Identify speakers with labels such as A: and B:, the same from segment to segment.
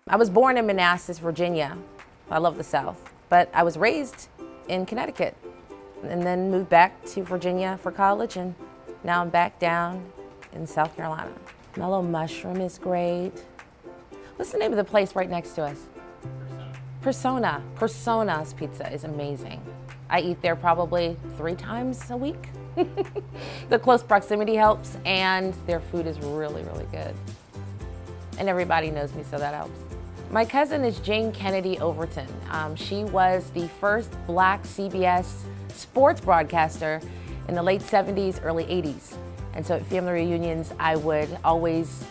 A: I was born in Manassas, Virginia. I love the South, but I was raised in Connecticut and then moved back to Virginia for college, and now I'm back down in South Carolina. Mellow Mushroom is great. What's the name of the place right next to us? Persona. Persona's pizza is amazing. I eat there probably 3 times a week. The close proximity helps, and their food is really, really good. And everybody knows me, so that helps. My cousin is Jane Kennedy Overton. She was the first Black CBS sports broadcaster in the late 70s, early 80s. And so at family reunions, I would always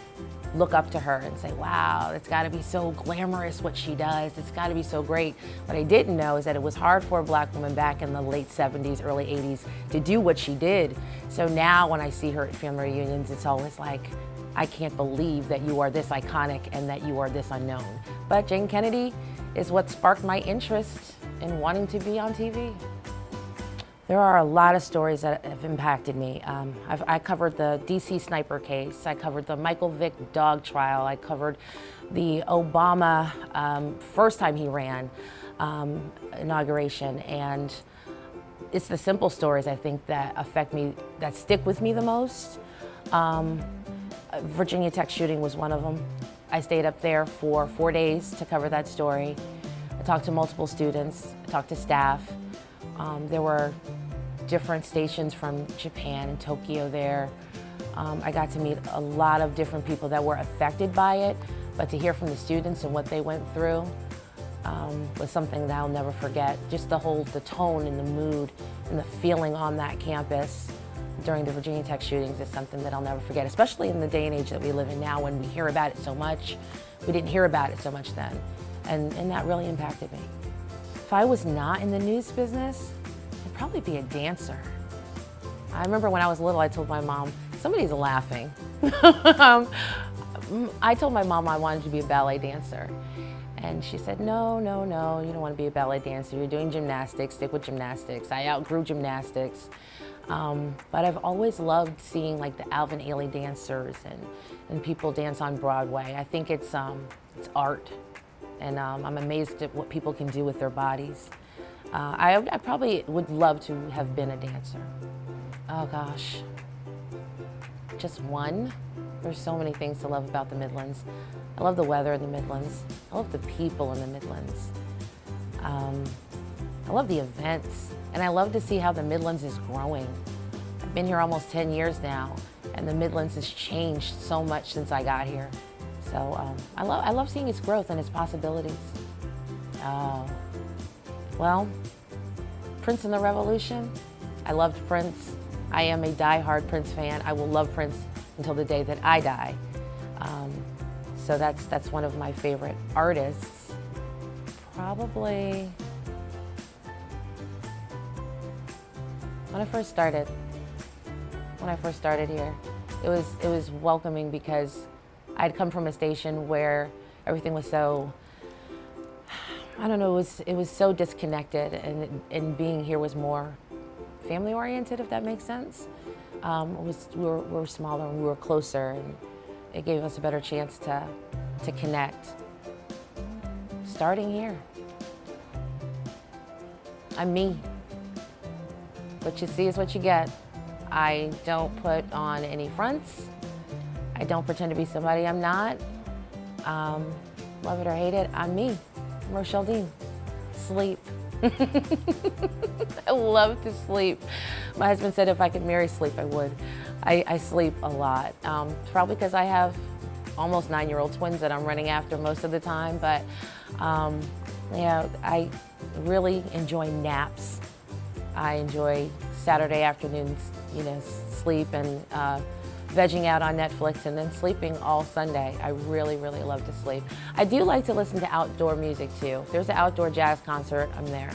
A: look up to her and say, wow, it's gotta be so glamorous what she does. It's gotta be so great. What I didn't know is that it was hard for a Black woman back in the late 70s, early 80s to do what she did. So now when I see her at family reunions, it's always like, I can't believe that you are this iconic and that you are this unknown. But Jane Kennedy is what sparked my interest in wanting to be on TV. There are a lot of stories that have impacted me. I covered the DC sniper case. I covered the Michael Vick dog trial. I covered the Obama first time he ran inauguration. And it's the simple stories, I think, that affect me, that stick with me the most. Virginia Tech shooting was one of them. I stayed up there for 4 days to cover that story. I talked to multiple students, I talked to staff. There were different stations from Japan and Tokyo there. I got to meet a lot of different people that were affected by it, but to hear from the students and what they went through was something that I'll never forget. Just the tone and the mood and the feeling on that campus during the Virginia Tech shootings is something that I'll never forget, especially in the day and age that we live in now when we hear about it so much. We didn't hear about it so much then, and that really impacted me. If I was not in the news business, I'd probably be a dancer. I remember when I was little, I told my mom, somebody's laughing. I told my mom I wanted to be a ballet dancer. And she said, no, no, no, you don't want to be a ballet dancer. You're doing gymnastics, stick with gymnastics. I outgrew gymnastics. But I've always loved seeing like the Alvin Ailey dancers and people dance on Broadway. I think it's art, and I'm amazed at what people can do with their bodies. I probably would love to have been a dancer. Oh gosh, just one? There's so many things to love about the Midlands. I love the weather in the Midlands. I love the people in the Midlands. I love the events, and I love to see how the Midlands is growing. I've been here almost 10 years now, and the Midlands has changed so much since I got here. So I love seeing its growth and its possibilities. Well, Prince and the Revolution. I loved Prince. I am a die-hard Prince fan. I will love Prince until the day that I die. So that's one of my favorite artists. Probably when I first started here, it was welcoming because I'd come from a station where everything was so, I don't know, it was so disconnected, and being here was more family oriented, if that makes sense. We were smaller and we were closer, and it gave us a better chance to connect. Starting here, I'm me. What you see is what you get. I don't put on any fronts. I don't pretend to be somebody I'm not. Love it or hate it, I'm me. I'm Rochelle Dean. Sleep. I love to sleep. My husband said if I could marry sleep, I would. I sleep a lot. Probably because I have almost 9-year-old twins that I'm running after most of the time, but yeah, I really enjoy naps. I enjoy Saturday afternoons, sleep and vegging out on Netflix and then sleeping all Sunday. I really, really love to sleep. I do like to listen to outdoor music too. If there's an outdoor jazz concert, I'm there.